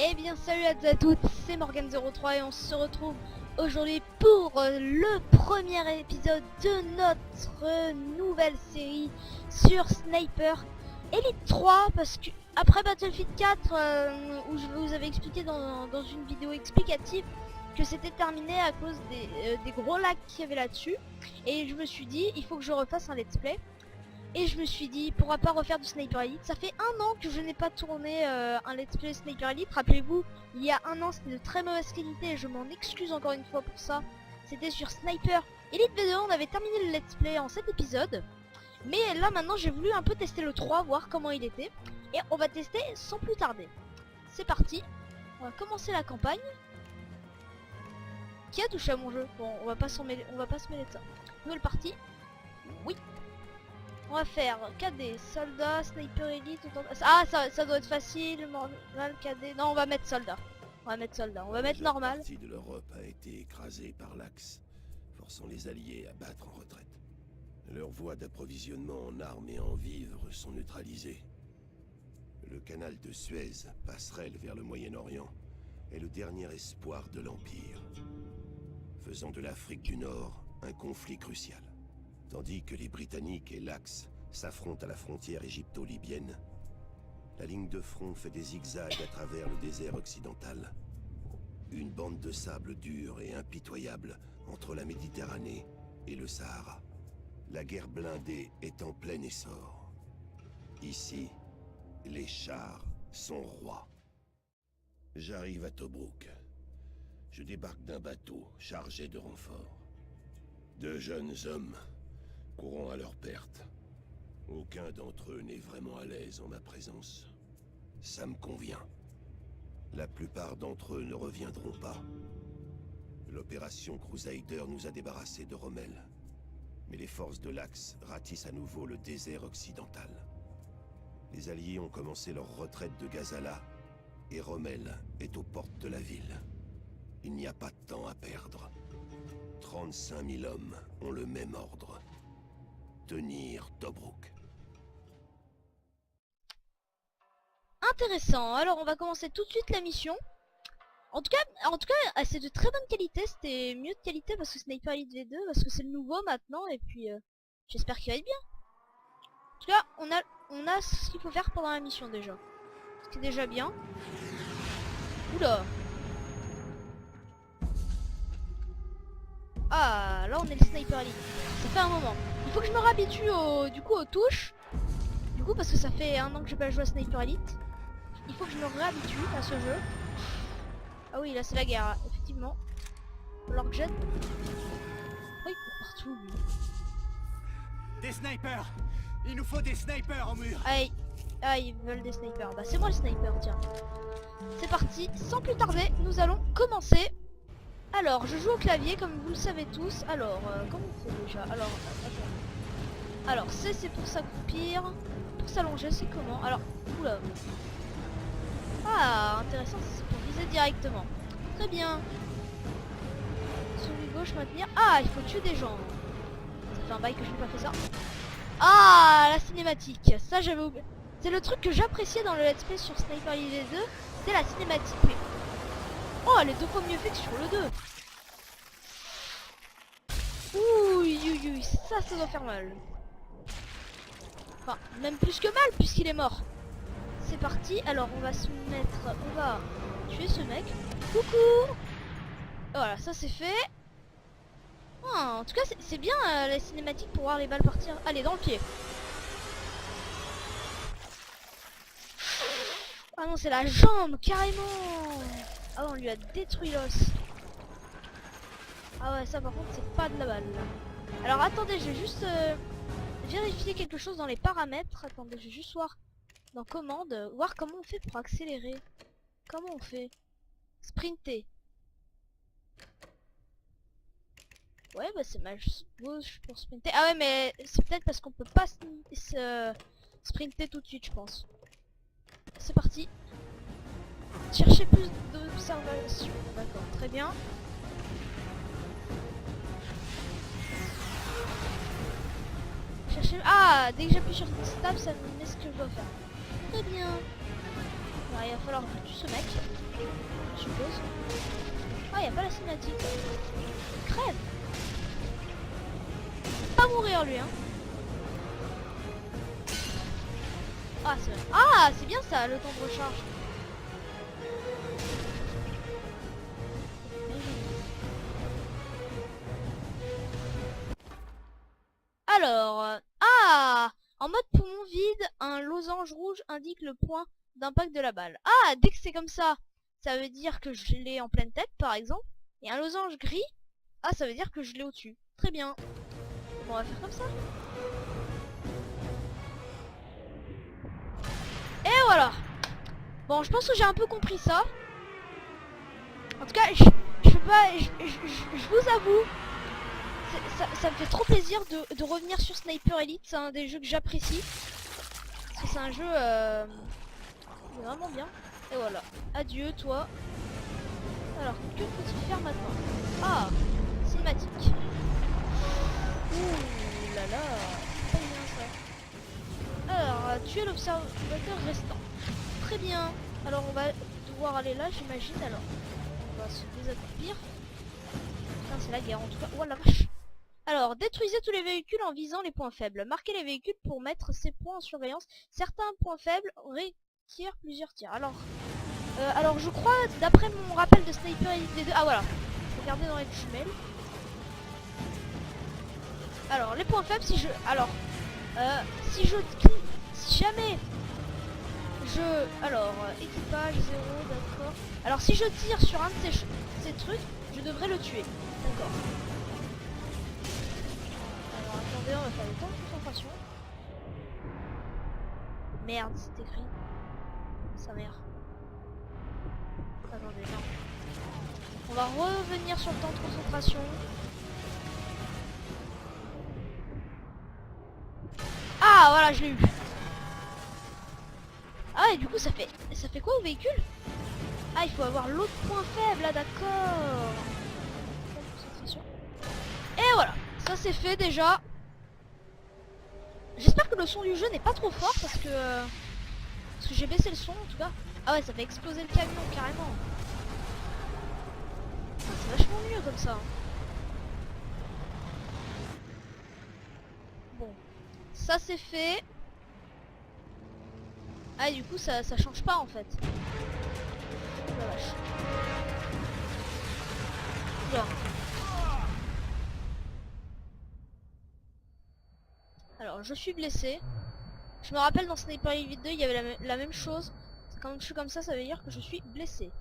Eh bien salut à tous et à toutes, c'est Morgan03 et on se retrouve aujourd'hui pour le premier épisode de notre nouvelle série sur Sniper Elite 3, parce que après Battlefield 4 où je vous avais expliqué dans une vidéo explicative que c'était terminé à cause des gros lags qu'il y avait là-dessus, et je me suis dit il faut que je refasse un let's play. Et je me suis dit, pourquoi pas refaire du Sniper Elite. Ça fait un an que je n'ai pas tourné un let's play Sniper Elite. Rappelez-vous, il y a un an c'était de très mauvaise qualité et je m'en excuse encore une fois pour ça. C'était sur Sniper Elite V2, on avait terminé le let's play en 7 épisodes. Mais là maintenant j'ai voulu un peu tester le 3, voir comment il était. Et on va tester sans plus tarder. C'est parti, on va commencer la campagne. Qui a touché à mon jeu? Bon, on va pas se mêler de ça. Nouvelle partie. Oui. On va faire KD, soldat, sniper élite, ah ça doit être facile, normal, KD, non on va mettre soldat. On va mettre normal. La partie de l'Europe a été écrasée par l'Axe, forçant les Alliés à battre en retraite. Leurs voies d'approvisionnement en armes et en vivres sont neutralisées. Le canal de Suez, passerelle vers le Moyen-Orient, est le dernier espoir de l'Empire, faisant de l'Afrique du Nord un conflit crucial. Tandis que les Britanniques et l'Axe s'affrontent à la frontière égypto-libyenne, la ligne de front fait des zigzags à travers le désert occidental. Une bande de sable dur et impitoyable entre la Méditerranée et le Sahara. La guerre blindée est en plein essor. Ici, les chars sont rois. J'arrive à Tobrouk. Je débarque d'un bateau chargé de renforts. 2 jeunes hommes courant à leur perte. Aucun d'entre eux n'est vraiment à l'aise en ma présence. Ça me convient. La plupart d'entre eux ne reviendront pas. L'opération Crusader nous a débarrassés de Rommel. Mais les forces de l'Axe ratissent à nouveau le désert occidental. Les Alliés ont commencé leur retraite de Gazala, et Rommel est aux portes de la ville. Il n'y a pas de temps à perdre. 35 000 hommes ont le même ordre. Tenir Tobrouk. Intéressant, alors on va commencer tout de suite la mission. En tout cas, c'est de très bonne qualité, c'était mieux de qualité parce que Sniper Elite V2, parce que c'est le nouveau maintenant, et puis j'espère qu'il va être bien. En tout cas, on a ce qu'il faut faire pendant la mission déjà. Ce qui est déjà bien. Oula. Ah, là on est le Sniper Elite. Ça fait un moment. Il faut que je me réhabitue aux touches. Du coup, parce que ça fait un an que j'ai pas joué à Sniper Elite. Il faut que je me réhabitue à ce jeu. Ah oui, là c'est la guerre, effectivement. Alors que jette. Oh, il court partout lui. Des snipers! Il nous faut des snipers au mur! Aïe. Ah, ils veulent des snipers. Bah c'est moi le sniper, tiens. C'est parti, sans plus tarder, nous allons commencer. Alors, je joue au clavier comme vous le savez tous. Alors, comment on fait déjà? Alors, attends. Alors, c'est pour s'accroupir. Pour s'allonger, c'est comment? Alors, oula. Ah, intéressant, c'est pour viser directement. Très bien. Souris gauche, maintenir. Ah, il faut tuer des gens. Ça fait un bail que je n'ai pas fait ça. Ah, la cinématique. Ça, j'avais oublié. C'est le truc que j'appréciais dans le let's play sur Sniper Elite 2. C'est la cinématique. Mais... oh, elle est 2 fois mieux faite que sur le 2. Ouh, ça doit faire mal. Enfin, même plus que mal puisqu'il est mort. C'est parti, alors on va se mettre, on va tuer ce mec. Coucou. Voilà, ça c'est fait. Oh, en tout cas, c'est bien la cinématique pour voir les balles partir. Allez, dans le pied. Ah non, c'est la jambe, carrément. Ah ouais, on lui a détruit l'os. Ah ouais, ça par contre c'est pas de la balle. Alors attendez, je vais juste vérifier quelque chose dans les paramètres. Attendez, je vais juste voir dans commande, voir comment on fait pour accélérer. Comment on fait? Sprinter. Ouais, bah c'est mal gauche pour sprinter. Ah ouais, mais c'est peut-être parce qu'on peut pas sprinter tout de suite, je pense. C'est parti. Chercher plus d'observation. D'accord, très bien. Ah, dès que j'appuie sur Stab, ça me met ce que je dois faire. Très bien. Alors, il va falloir que je tue ce mec, je suppose. Ah, il a pas la cinématique. Crève. Pas mourir lui, hein. Ah, c'est vrai. Ah, c'est bien ça, le temps de recharge. Alors, ah, en mode poumon vide, un losange rouge indique le point d'impact de la balle. Ah, dès que c'est comme ça veut dire que je l'ai en pleine tête, par exemple. Et un losange gris, ah, ça veut dire que je l'ai au-dessus. Très bien. Bon, on va faire comme ça. Et voilà. Bon, je pense que j'ai un peu compris ça. En tout cas, je peux pas, je vous avoue, ça me fait trop plaisir de revenir sur Sniper Elite. C'est un des jeux que j'apprécie. Parce que c'est un jeu vraiment bien. Et voilà. Adieu, toi. Alors, que peux-tu faire maintenant? Ah, cinématique. Ouh là là, c'est pas bien ça. Alors, tuer l'observateur restant. Très bien. Alors, on va devoir aller là, j'imagine. Alors, on va se désaccomplir. Putain, c'est la guerre en tout cas. Oh la vache. Alors, détruisez tous les véhicules en visant les points faibles. Marquez les véhicules pour mettre ces points en surveillance. Certains points faibles requièrent plusieurs tirs. Alors je crois, d'après mon rappel de Sniper Elite V2... Ah voilà, regardez dans les jumelles. Alors, les points faibles, si jamais je... Alors, équipage 0, d'accord. Alors, si je tire sur un de ces trucs, je devrais le tuer. D'accord. Alors, attendez, on va faire le temps de concentration. Merde, c'est écrit. Sa mère. Attendez, non. On va revenir sur le temps de concentration. Ah, voilà, je l'ai eu. Ah, et du coup, ça fait quoi au véhicule? Ah, il faut avoir l'autre point faible, là, d'accord. Concentration. Et voilà, ça c'est fait déjà. J'espère que le son du jeu n'est pas trop fort parce que j'ai baissé le son en tout cas. Ah ouais, ça fait exploser le camion carrément. Ah, c'est vachement mieux comme ça. Bon, ça c'est fait. Ah, et du coup ça change pas en fait. Oh la vache. Oula. Alors, je suis blessé. Je me rappelle dans Sniper Elite 2, il y avait la même chose. Quand je suis comme ça veut dire que je suis blessé.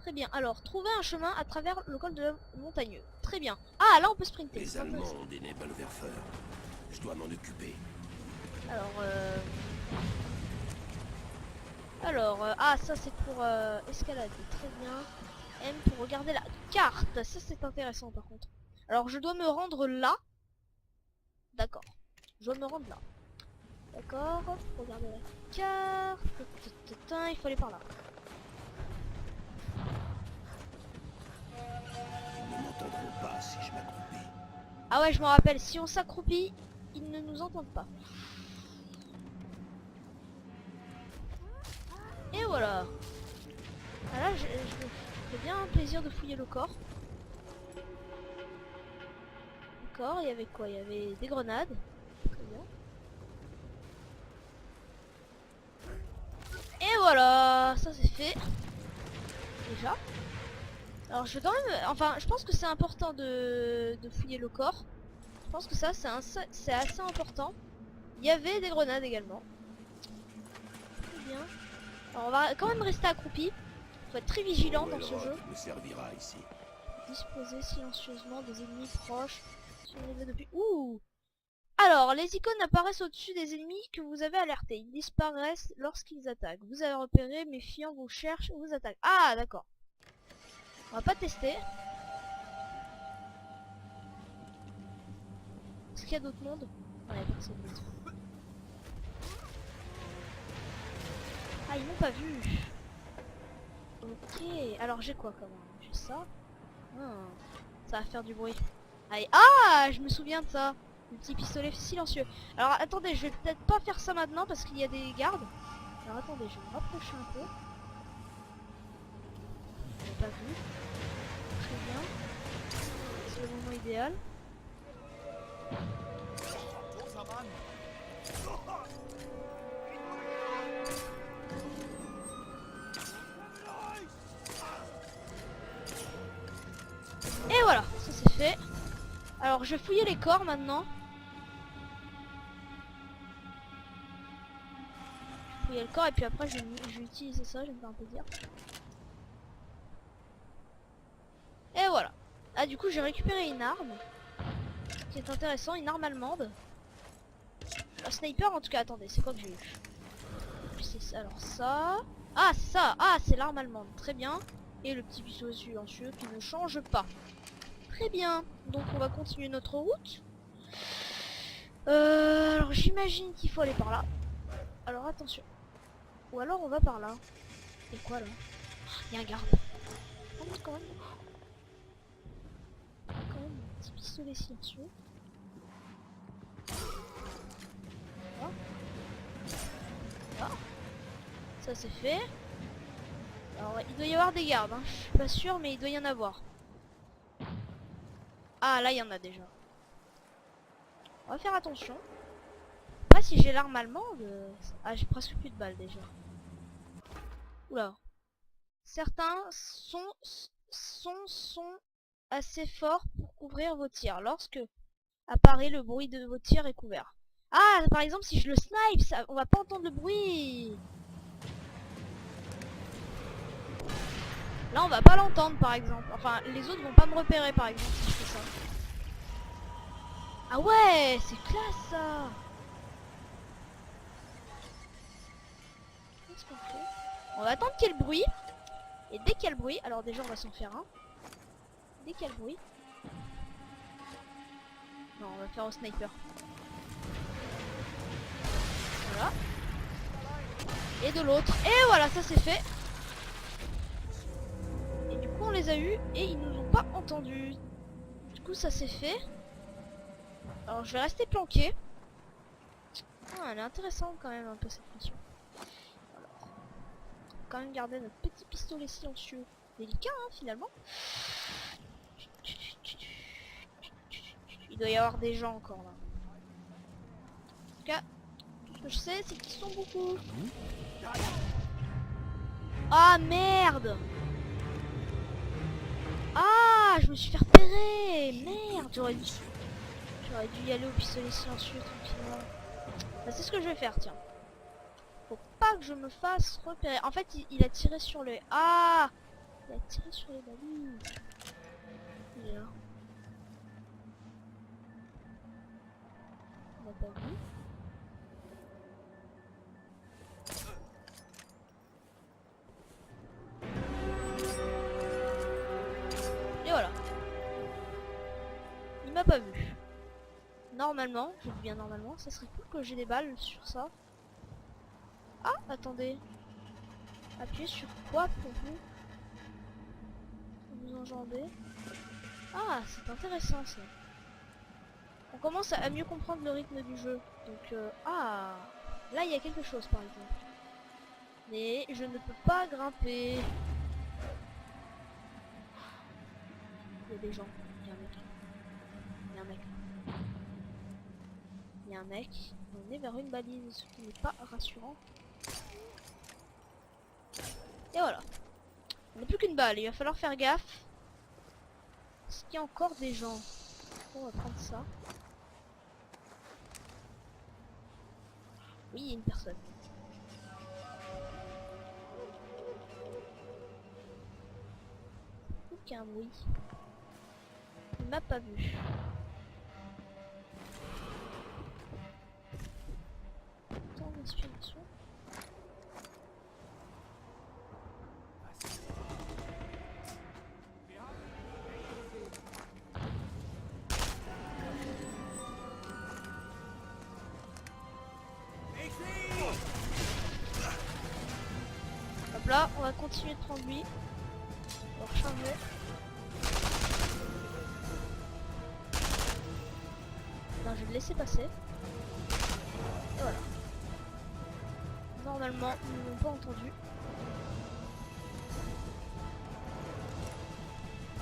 Très bien. Alors, trouver un chemin à travers le col de la montagneux. Très bien. Ah, là on peut sprinter. Les Allemands ont des Nebelwerfer. Je dois m'en occuper. Ah, ça c'est pour escalader. Très bien. M pour regarder la carte. Ça c'est intéressant par contre. Alors, je dois me rendre là. D'accord. Je dois me rendre là. D'accord. Regardez la carte. Il faut aller par là. Ils ne m'entendront pas si je m'accroupis. Ah ouais, je me rappelle. Si on s'accroupit, ils ne nous entendent pas. Et voilà. Ah là, je me fais bien un plaisir de fouiller le corps. D'accord, il y avait quoi? Il y avait des grenades. Très bien. Et voilà, ça c'est fait. Déjà. Alors je vais quand même... Enfin, je pense que c'est important de fouiller le corps. Je pense que ça, c'est assez important. Il y avait des grenades également. Très bien. Alors on va quand même rester accroupi. Faut être très vigilant dans ce jeu. Me servira ici. Disposer silencieusement des ennemis proches. Sur le niveau depuis... Ouh. Alors, les icônes apparaissent au-dessus des ennemis que vous avez alertés. Ils disparaissent lorsqu'ils attaquent. Vous avez repéré, méfiant, vous cherche, vous attaque. Ah, d'accord. On va pas tester. Est-ce qu'il y a d'autres mondes? Ah, il y a personne d'autre. Ah, ils m'ont pas vu. Ok, alors j'ai quoi comme arme? J'ai ça. Ah, ça va faire du bruit. Allez. Ah, je me souviens de ça. Le petit pistolet silencieux. Alors attendez, je vais peut-être pas faire ça maintenant parce qu'il y a des gardes. Alors attendez, je vais me rapprocher un peu. On n'a pas vu. Très bien. C'est le moment idéal. Et voilà, ça c'est fait. Alors je vais fouiller les corps maintenant. Fouiller le corps et puis après je vais utiliser ça, je vais me faire un plaisir. Et voilà. Ah du coup j'ai récupéré une arme. Qui est intéressant, une arme allemande. Un sniper en tout cas, attendez, c'est quoi que j'ai eu? C'est ça, alors ça... Ah ça, ah c'est l'arme allemande, très bien. Et le petit pistolet silencieux qui ne change pas. Très bien, donc on va continuer notre route. Alors j'imagine qu'il faut aller par là. Alors attention. Ou alors on va par là. Et quoi là? Il y a un garde. Oh, mais quand même un petit pistolet silencieux. Voilà. Voilà. Ça c'est fait. Alors il doit y avoir des gardes, hein. Je suis pas sûr mais il doit y en avoir. Ah là il y en a déjà. On va faire attention. Après si j'ai l'arme allemande... Ah j'ai presque plus de balles déjà. Oula. Certains sont assez forts pour couvrir vos tirs. Lorsque apparaît le bruit de vos tirs est couvert. Ah par exemple si je le snipe, ça, on va pas entendre le bruit. Là on va pas l'entendre par exemple. Enfin les autres vont pas me repérer par exemple si je fais ça. Ah ouais, c'est classe ça. Qu'est-ce qu'on fait? On va attendre qu'il y ait le bruit. Et dès qu'il y a le bruit, alors déjà on va s'en faire un. Dès qu'il y a le bruit. Non, on va faire au sniper. Voilà. Et de l'autre. Et voilà, ça c'est fait. Et du coup on les a eus et ils nous ont pas entendus. Du coup ça c'est fait. Alors je vais rester planqué. Ah, elle est intéressante quand même un peu cette mission. Alors, on va quand même garder notre petit pistolet silencieux. Délicat hein, finalement. Il doit y avoir des gens encore là. En tout cas, tout ce que je sais c'est qu'ils sont beaucoup. Ah merde! Ah, je me suis fait repérer! Merde, j'aurais dû y aller au pistolet silencieux tranquillement. Bah, c'est ce que je vais faire, tiens. Faut pas que je me fasse repérer. En fait, il a tiré sur le... Ah! Il a tiré sur les balises. Il est là. On n'a pas vu. Et voilà. Il m'a pas vu. Normalement, je dis bien normalement, ça serait cool que j'ai des balles sur ça. Ah, attendez. Appuyez sur quoi pour vous enjamber? Ah, c'est intéressant ça. On commence à mieux comprendre le rythme du jeu. Donc, ah, là il y a quelque chose par exemple. Mais je ne peux pas grimper. Il y a des gens. Il y a un mec. Il y a un mec. Il y a un mec. On est vers une balise, ce qui n'est pas rassurant. Et voilà. On n'a plus qu'une balle, il va falloir faire gaffe. Est-ce qu'il y a encore des gens? On va prendre ça. Oui, il y a une personne. Il y a un bruit. Il m'a pas vu. Temps d'inspiration. Hop là, on va continuer de prendre lui. On va recharger. Non, j'ai laisser passer. Et voilà. Normalement, ils n'ont pas entendu.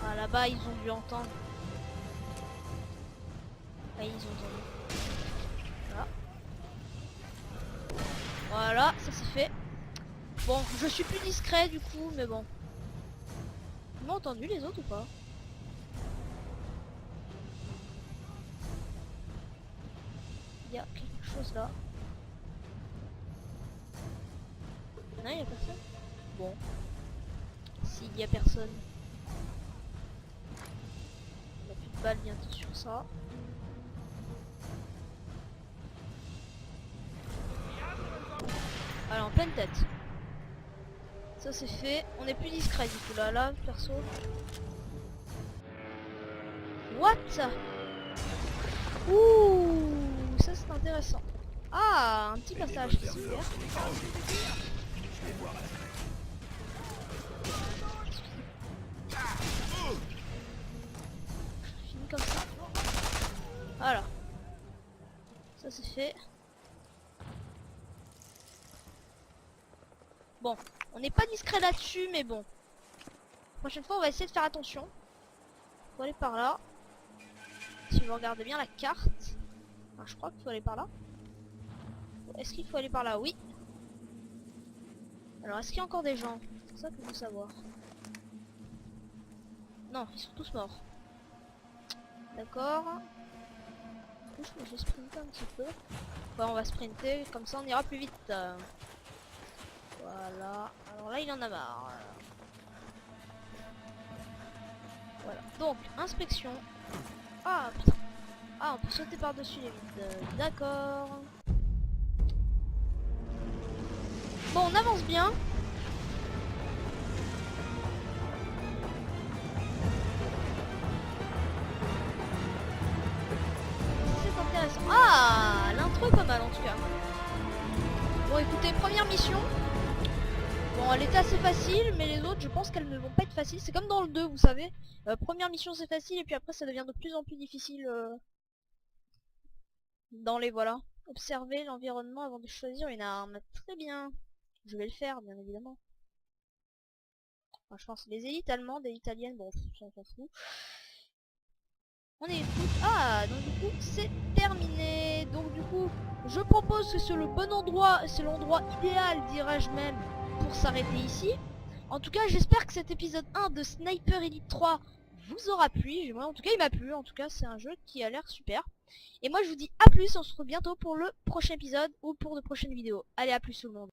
Ah, là-bas, ils ont dû entendre. Ah, ils ont entendu. Voilà. Voilà, ça c'est fait. Bon, je suis plus discret du coup, mais bon. Ils m'ont entendu les autres ou pas? Il y a quelque chose là. Non, il y a personne. Bon. S'il y a personne. Il n'y a plus de balles bientôt sur ça. Alors en pleine tête. Ça c'est fait. On est plus discret du coup là, perso. What? Ouh, ça c'est intéressant. Ah, un petit passage. Super. Je finis comme ça. Voilà. Ça c'est fait. Bon, on n'est pas discret là-dessus, mais bon. Prochaine fois, on va essayer de faire attention. Faut aller par là. Si vous regardez bien la carte. Ah, je crois qu'il faut aller par là. Est-ce qu'il faut aller par là? Oui. Alors, est-ce qu'il y a encore des gens? C'est ça que je veux savoir. Non, ils sont tous morts. D'accord. Je vais sprinter un petit peu. Ouais, on va sprinter, comme ça on ira plus vite. Voilà. Alors là, il en a marre. Voilà. Donc, inspection. Ah, putain. Ah, on peut sauter par-dessus les vides. D'accord. Bon, on avance bien. C'est intéressant. Ah, l'intro est pas mal en tout cas. Bon, écoutez, première mission. Bon, elle était assez facile, mais les autres, je pense qu'elles ne vont pas être faciles. C'est comme dans le 2, vous savez. Première mission, c'est facile, et puis après, ça devient de plus en plus difficile. Dans les voilà. Observer l'environnement avant de choisir une arme. Très bien. Je vais le faire, bien évidemment. Enfin, je pense les élites allemandes et italiennes, bon, on s'en fout. On est fou. Ah, donc du coup, c'est terminé. Donc du coup, je propose que c'est le bon endroit, c'est l'endroit idéal, dirais-je même, pour s'arrêter ici. En tout cas, j'espère que cet épisode 1 de Sniper Elite 3 vous aura plu. Moi, en tout cas, il m'a plu. En tout cas, c'est un jeu qui a l'air super. Et moi, je vous dis à plus. On se retrouve bientôt pour le prochain épisode ou pour de prochaines vidéos. Allez, à plus tout le monde.